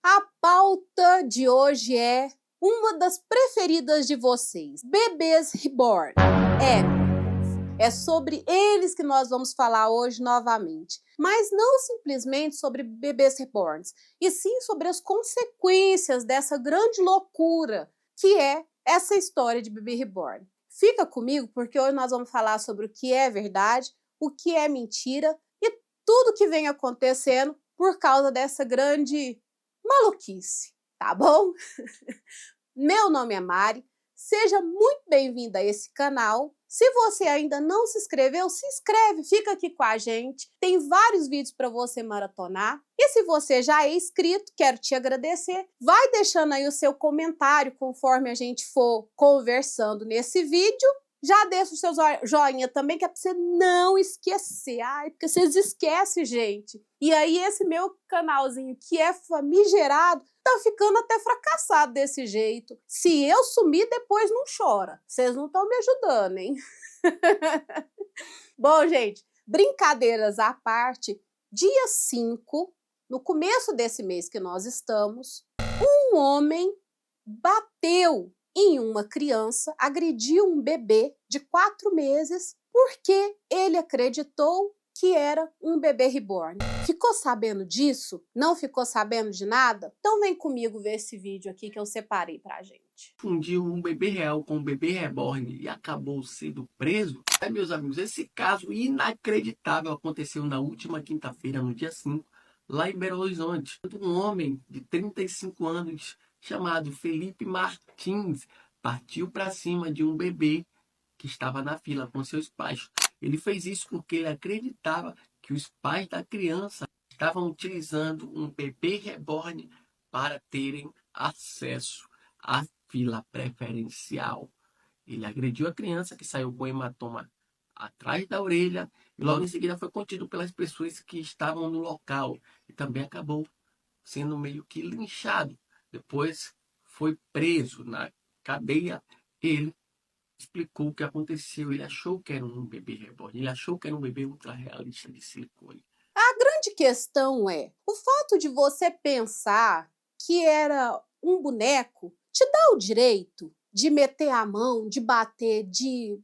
A pauta de hoje é uma das preferidas de vocês, bebês reborn. É sobre eles que nós vamos falar hoje novamente. Mas não simplesmente sobre bebês reborns, e sim sobre as consequências dessa grande loucura que é essa história de bebê reborn. Fica comigo porque hoje nós vamos falar sobre o que é verdade, o que é mentira e tudo que vem acontecendo por causa dessa grande maluquice, tá bom? Meu nome é Mari, seja muito bem-vinda a esse canal. Se você ainda não se inscreveu, se inscreve, fica aqui com a gente. Tem vários vídeos para você maratonar. E se você já é inscrito, quero te agradecer. Vai deixando aí o seu comentário conforme a gente for conversando nesse vídeo. Já deixa o seu joinha também, que é para você não esquecer. Ai, porque vocês esquecem, gente. E aí esse meu canalzinho, que é famigerado, tá ficando até fracassado desse jeito. Se eu sumir, depois não chora. Vocês não estão me ajudando, hein? Bom, gente, brincadeiras à parte, dia 5, no começo desse mês que nós estamos, um homem bateu em uma criança, agrediu um bebê de 4 meses porque ele acreditou que era um bebê reborn. Ficou sabendo disso? Não ficou sabendo de nada? Então vem comigo ver esse vídeo aqui que eu separei pra gente. Confundiu um bebê real com um bebê reborn e acabou sendo preso? Meus amigos, esse caso inacreditável aconteceu na última quinta-feira, no dia 5, lá em Belo Horizonte. Um homem de 35 anos, chamado Felipe Martins, partiu para cima de um bebê que estava na fila com seus pais. Ele fez isso porque ele acreditava que os pais da criança estavam utilizando um bebê reborn para terem acesso à fila preferencial. Ele agrediu a criança, que saiu com hematoma atrás da orelha, e logo em seguida foi contido pelas pessoas que estavam no local e também acabou sendo meio que linchado. Depois foi preso na cadeia. Ele explicou o que aconteceu. Ele achou que era um bebê reborn, ele achou que era um bebê ultra realista de silicone. A grande questão é, o fato de você pensar que era um boneco te dá o direito de meter a mão, de bater, de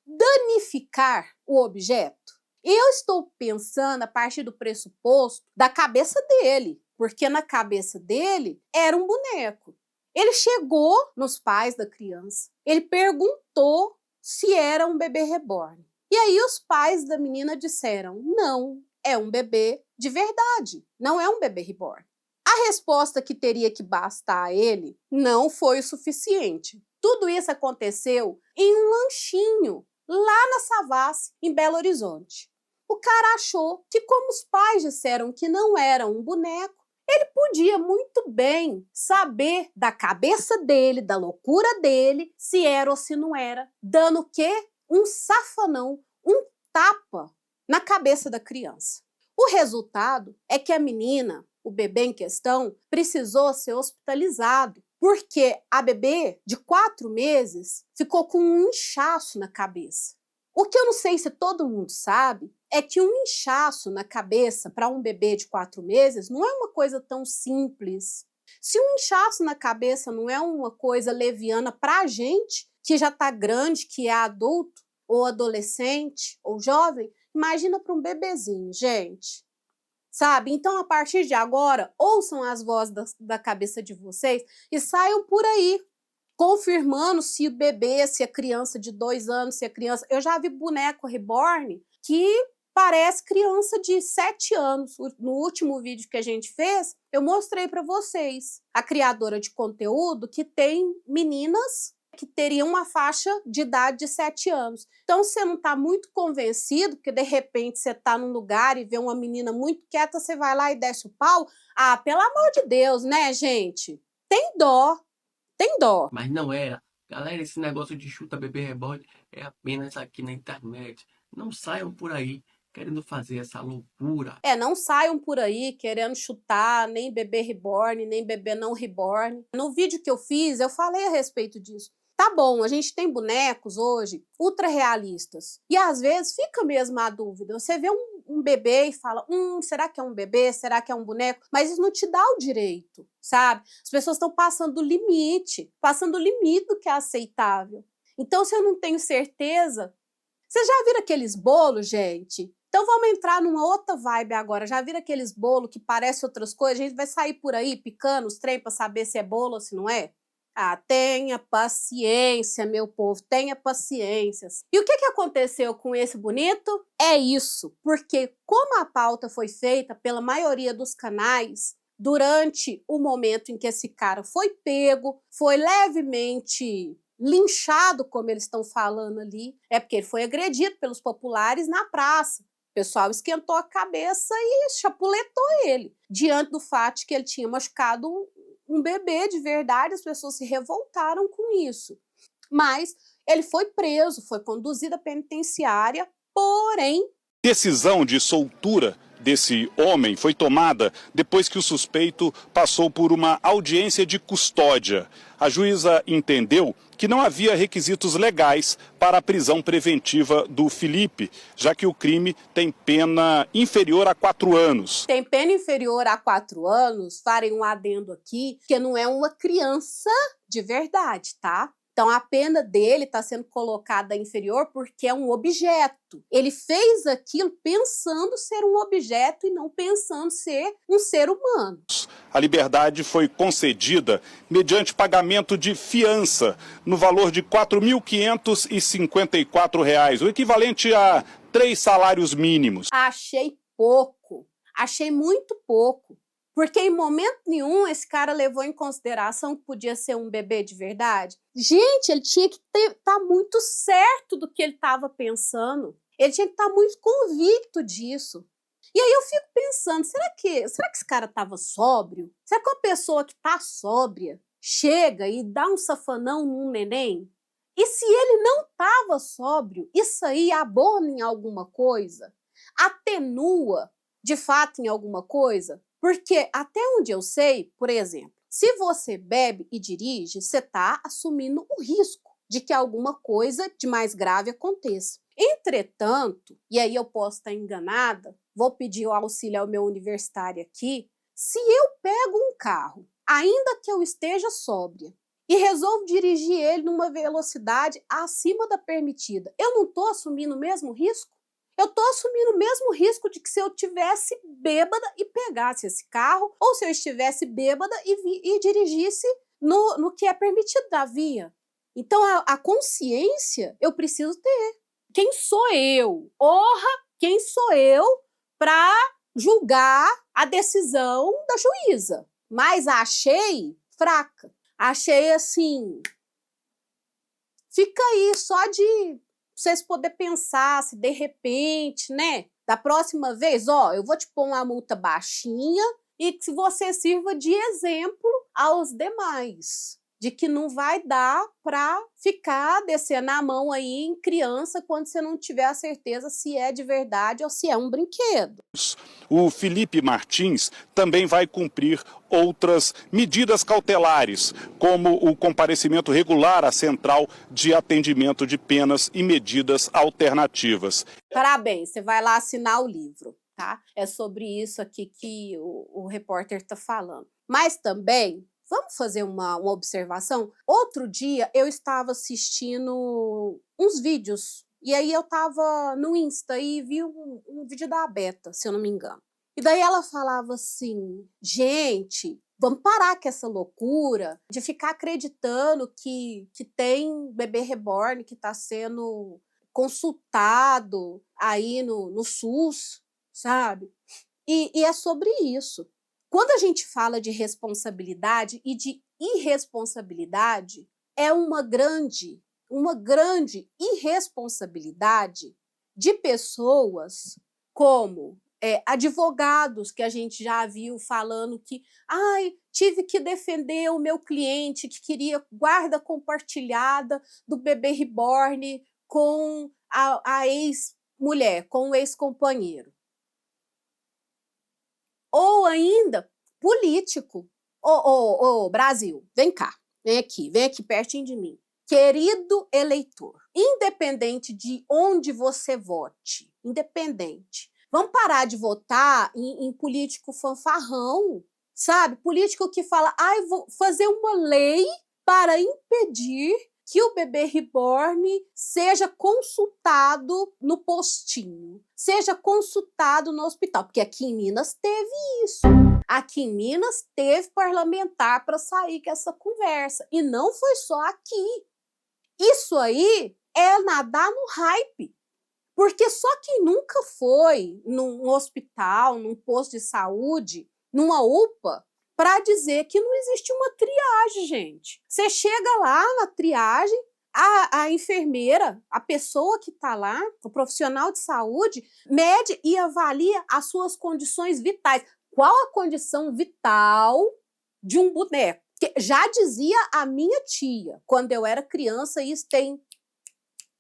danificar o objeto? Eu estou pensando a partir do pressuposto da cabeça dele, porque na cabeça dele era um boneco. Ele chegou nos pais da criança, ele perguntou se era um bebê reborn. E aí os pais da menina disseram, não, é um bebê de verdade, não é um bebê reborn. A resposta que teria que bastar a ele não foi o suficiente. Tudo isso aconteceu em um lanchinho, lá na Savassi, em Belo Horizonte. O cara achou que, como os pais disseram que não era um boneco, ele podia muito bem saber da cabeça dele, da loucura dele, se era ou se não era, dando o quê? Um safanão, um tapa na cabeça da criança. O resultado é que a menina, o bebê em questão, precisou ser hospitalizado, porque a bebê de 4 meses ficou com um inchaço na cabeça. O que eu não sei se todo mundo sabe é que um inchaço na cabeça para um bebê de 4 meses não é uma coisa tão simples. Se um inchaço na cabeça não é uma coisa leviana para a gente, que já está grande, que é adulto, ou adolescente, ou jovem, imagina para um bebezinho, gente. Sabe? Então, a partir de agora, ouçam as vozes da cabeça de vocês e saiam por aí confirmando se o bebê, se a criança de 2 anos, se a criança... Eu já vi boneco reborn que parece criança de 7 anos. No último vídeo que a gente fez, eu mostrei para vocês a criadora de conteúdo que tem meninas que teriam uma faixa de idade de 7 anos. Então, você não está muito convencido, porque de repente você está num lugar e vê uma menina muito quieta, você vai lá e desce o pau. Ah, pelo amor de Deus, né, gente? Tem dó. Tem dó. Mas não era. Galera, esse negócio de chuta bebê reborn é apenas aqui na internet. Não saiam por aí querendo fazer essa loucura. Não saiam por aí querendo chutar nem bebê reborn, nem bebê não reborn. No vídeo que eu fiz, eu falei a respeito disso. Tá bom, a gente tem bonecos hoje ultra realistas. E às vezes fica mesmo a dúvida. Você vê um bebê e fala, será que é um bebê? Será que é um boneco? Mas isso não te dá o direito, sabe? As pessoas estão passando do limite do que é aceitável. Então, se eu não tenho certeza... Vocês já viram aqueles bolos, gente? Então vamos entrar numa outra vibe agora. Já viram aqueles bolos que parecem outras coisas? A gente vai sair por aí picando os trem para saber se é bolo ou se não é? Ah, tenha paciência, meu povo, tenha paciência. E o que aconteceu com esse bonito? É isso, porque como a pauta foi feita pela maioria dos canais, durante o momento em que esse cara foi pego, foi levemente linchado, como eles estão falando ali, é porque ele foi agredido pelos populares na praça. O pessoal esquentou a cabeça e chapuletou ele, diante do fato de que ele tinha machucado um bebê de verdade. As pessoas se revoltaram com isso. Mas ele foi preso, foi conduzido à penitenciária, porém... Decisão de soltura desse homem foi tomada depois que o suspeito passou por uma audiência de custódia. A juíza entendeu que não havia requisitos legais para a prisão preventiva do Felipe, já que o crime tem pena inferior a 4 anos. Tem pena inferior a 4 anos, farem um adendo aqui, que não é uma criança de verdade, tá? Então, a pena dele está sendo colocada inferior porque é um objeto. Ele fez aquilo pensando ser um objeto e não pensando ser um ser humano. A liberdade foi concedida mediante pagamento de fiança no valor de R$ 4.554, o equivalente a 3 salários mínimos. Achei pouco, achei muito pouco. Porque em momento nenhum esse cara levou em consideração que podia ser um bebê de verdade. Gente, ele tinha que estar muito certo do que ele estava pensando. Ele tinha que estar muito convicto disso. E aí eu fico pensando, será que esse cara estava sóbrio? Será que uma pessoa que está sóbria chega e dá um safanão num neném? E se ele não estava sóbrio, isso aí abona em alguma coisa? Atenua, de fato, em alguma coisa? Porque até onde eu sei, por exemplo, se você bebe e dirige, você está assumindo o risco de que alguma coisa de mais grave aconteça. Entretanto, e aí eu posso estar enganada, vou pedir o auxílio ao meu universitário aqui, se eu pego um carro, ainda que eu esteja sóbria, e resolvo dirigir ele numa velocidade acima da permitida, eu não estou assumindo o mesmo risco? Eu estou assumindo o mesmo risco de que se eu tivesse bêbada e pegasse esse carro, ou se eu estivesse bêbada e dirigisse no que é permitido da via. Então, a consciência eu preciso ter. Quem sou eu? Quem sou eu para julgar a decisão da juíza? Mas achei fraca. Achei assim... Fica aí só de... vocês poderem pensar se de repente, né, da próxima vez, eu vou te pôr uma multa baixinha e que você sirva de exemplo aos demais, de que não vai dar para ficar descendo a mão aí em criança quando você não tiver a certeza se é de verdade ou se é um brinquedo. O Felipe Martins também vai cumprir outras medidas cautelares, como o comparecimento regular à Central de Atendimento de Penas e Medidas Alternativas. Parabéns, você vai lá assinar o livro, tá? É sobre isso aqui que o repórter está falando. Mas também, vamos fazer uma observação? Outro dia eu estava assistindo uns vídeos, e aí eu estava no Insta e vi um vídeo da Beta, se eu não me engano. E daí ela falava assim, gente, vamos parar com essa loucura de ficar acreditando que tem bebê reborn que está sendo consultado aí no SUS, sabe? E é sobre isso. Quando a gente fala de responsabilidade e de irresponsabilidade, é uma grande irresponsabilidade de pessoas como advogados que a gente já viu falando que tive que defender o meu cliente que queria guarda compartilhada do bebê reborn com a ex-mulher, com o ex-companheiro. Ou ainda, político. Brasil, vem cá, vem aqui pertinho de mim. Querido eleitor, independente de onde você vote, independente, Vamos parar de votar em político fanfarrão, sabe? Político que fala, vou fazer uma lei para impedir que o bebê reborn seja consultado no postinho, seja consultado no hospital, porque aqui em Minas teve isso. Aqui em Minas teve parlamentar para sair com essa conversa, e não foi só aqui. Isso aí é nadar no hype, porque só quem nunca foi num hospital, num posto de saúde, numa UPA, para dizer que não existe uma triagem, gente. Você chega lá na triagem, a enfermeira, a pessoa que está lá, o profissional de saúde, mede e avalia as suas condições vitais. Qual a condição vital de um boneco? Que já dizia a minha tia, quando eu era criança, isso tem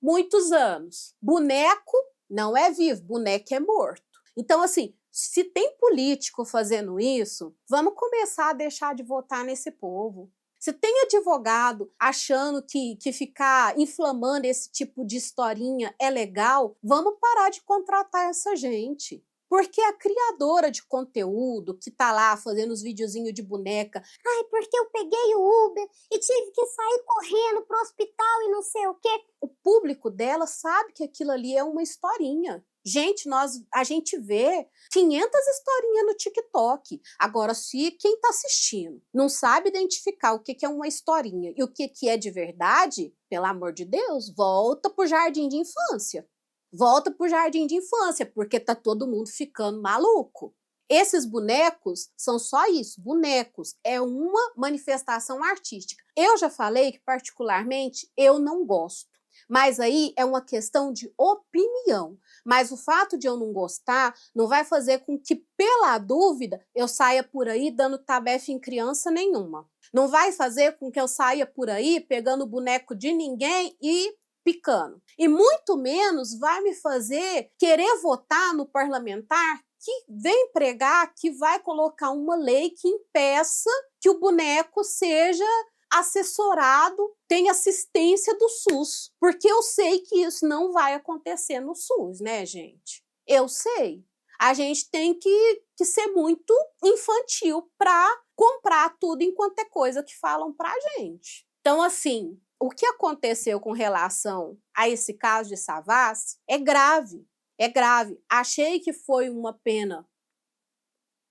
muitos anos. Boneco não é vivo, boneco é morto. Então, assim, se tem político fazendo isso, vamos começar a deixar de votar nesse povo. Se tem advogado achando que ficar inflamando esse tipo de historinha é legal, vamos parar de contratar essa gente. Porque a criadora de conteúdo que tá lá fazendo os videozinhos de boneca, porque eu peguei o Uber e tive que sair correndo pro hospital e não sei o quê. O público dela sabe que aquilo ali é uma historinha. Gente, a gente vê 500 historinhas no TikTok. Agora, se quem está assistindo não sabe identificar o que é uma historinha e o que é de verdade, pelo amor de Deus, volta pro jardim de infância. Volta pro jardim de infância, porque tá todo mundo ficando maluco. Esses bonecos são só isso, bonecos. É uma manifestação artística. Eu já falei que, particularmente, eu não gosto. Mas aí é uma questão de opinião. Mas o fato de eu não gostar não vai fazer com que, pela dúvida, eu saia por aí dando tabefe em criança nenhuma. Não vai fazer com que eu saia por aí pegando o boneco de ninguém e picando. E muito menos vai me fazer querer votar no parlamentar que vem pregar que vai colocar uma lei que impeça que o boneco seja assessorado, tem assistência do SUS. Porque eu sei que isso não vai acontecer no SUS, né, gente? Eu sei. A gente tem que ser muito infantil para comprar tudo enquanto é coisa que falam pra gente. Então, assim, o que aconteceu com relação a esse caso de Savassi é grave. É grave. Achei que foi uma pena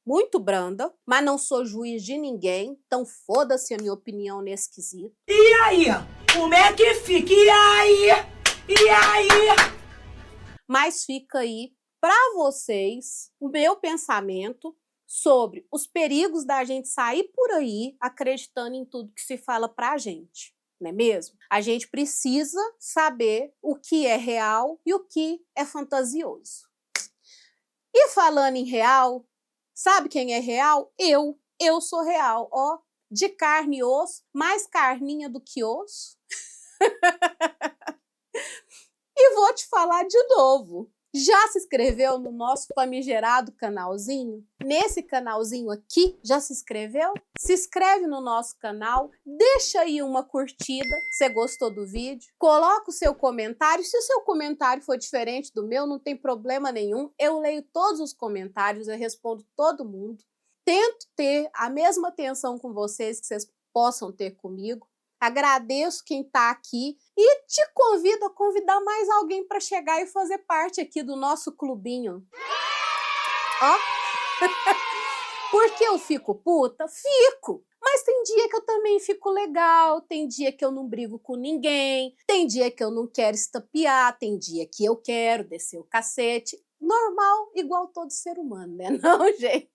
muito branda, mas não sou juiz de ninguém, então foda-se a minha opinião nesse quesito. E aí? Como é que fica? E aí? E aí? Mas fica aí para vocês o meu pensamento sobre os perigos da gente sair por aí acreditando em tudo que se fala pra gente, não é mesmo? A gente precisa saber o que é real e o que é fantasioso. E falando em real, sabe quem é real? Eu sou real, ó, de carne e osso, mais carninha do que osso. E vou te falar de novo. Já se inscreveu no nosso famigerado canalzinho? Nesse canalzinho aqui, já se inscreveu? Se inscreve no nosso canal, deixa aí uma curtida, se você gostou do vídeo, coloca o seu comentário. Se o seu comentário for diferente do meu, não tem problema nenhum, eu leio todos os comentários, eu respondo todo mundo. Tento ter a mesma atenção com vocês que vocês possam ter comigo. Agradeço quem está aqui e te convido a convidar mais alguém para chegar e fazer parte aqui do nosso clubinho. Ó, porque eu fico puta? Fico! Mas tem dia que eu também fico legal, tem dia que eu não brigo com ninguém, tem dia que eu não quero estapear, tem dia que eu quero descer o cacete. Normal, igual todo ser humano, né? Não, gente?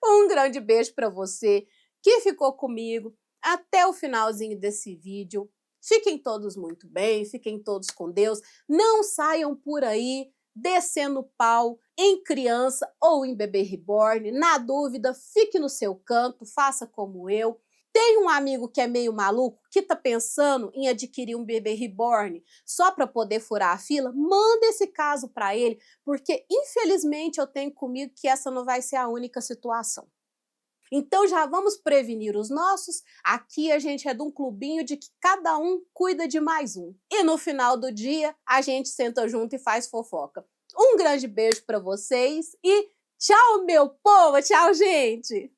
Um grande beijo para você que ficou comigo até o finalzinho desse vídeo. Fiquem todos muito bem, fiquem todos com Deus. Não saiam por aí descendo pau em criança ou em bebê reborn. Na dúvida, fique no seu canto, faça como eu. Tem um amigo que é meio maluco, que tá pensando em adquirir um bebê reborn só para poder furar a fila? Manda esse caso para ele, porque infelizmente eu tenho comigo que essa não vai ser a única situação. Então já vamos prevenir os nossos. Aqui a gente é de um clubinho de que cada um cuida de mais um. E no final do dia a gente senta junto e faz fofoca. Um grande beijo para vocês e tchau, meu povo! Tchau, gente!